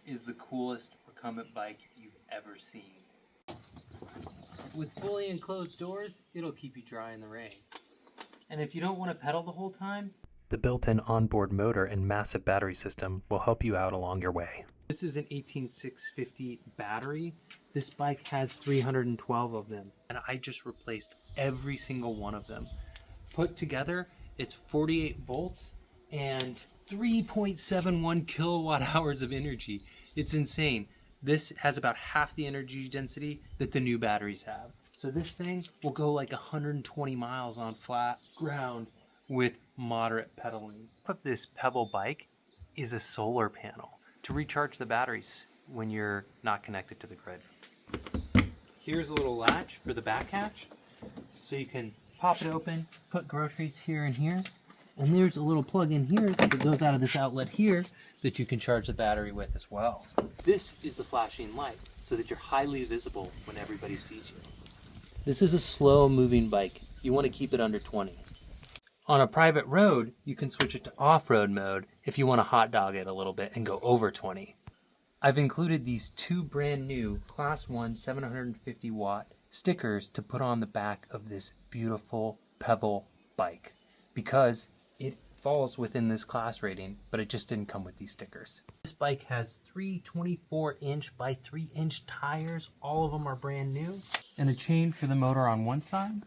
is the coolest recumbent bike you've ever seen. With fully enclosed doors, it'll keep you dry in the rain. And if you don't want to pedal the whole time, The built-in onboard motor and massive battery system will help you out along your way. this is an 18650 battery. This bike has 312 of them, and I just replaced every single one of them. Put together, it's 48 volts and 3.71 kilowatt hours of energy. It's insane. This has about half the energy density that the new batteries have. So this thing will go like 120 miles on flat ground with moderate pedaling. Of this PEBL bike is a solar panel to recharge the batteries when you're not connected to the grid. Here's a little latch for the back hatch, so you can pop it open, put groceries here and here, and there's a little plug in here that goes out of this outlet here that you can charge the battery with as well. This is the flashing light, so that you're highly visible when everybody sees you. This is a slow moving bike. You want to keep it under 20. On a private road, you can switch it to off-road mode if you want to hot dog it a little bit and go over 20. I've included these two brand new Class 1 750 watt stickers to put on the back of this beautiful PEBL bike because it falls within this class rating, but it just didn't come with these stickers. This bike has 3 24-inch by 3-inch tires. All of them are brand new. And a chain for the motor on one side.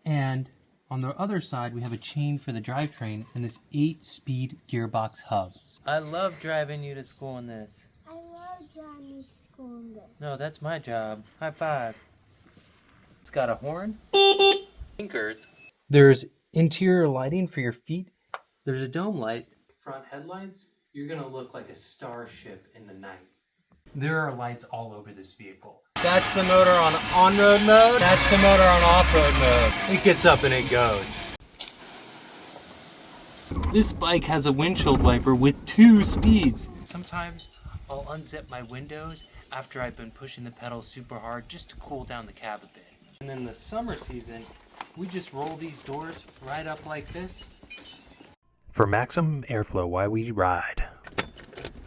And on the other side, we have a chain for the drivetrain and this 8-speed gearbox hub. I love driving you to school in this. I love driving you to school in this. No, that's my job. High five. It's got a horn. Blinkers. There's interior lighting for your feet. There's a dome light. Front headlights. You're gonna look like a starship in the night. There are lights all over this vehicle. That's the motor on road mode. That's the motor on off-road mode. It gets up and it goes. This bike has a windshield wiper with 2 speeds. Sometimes I'll unzip my windows after I've been pushing the pedals super hard just to cool down the cab a bit. And then the summer season, we just roll these doors right up like this. For maximum airflow while we ride,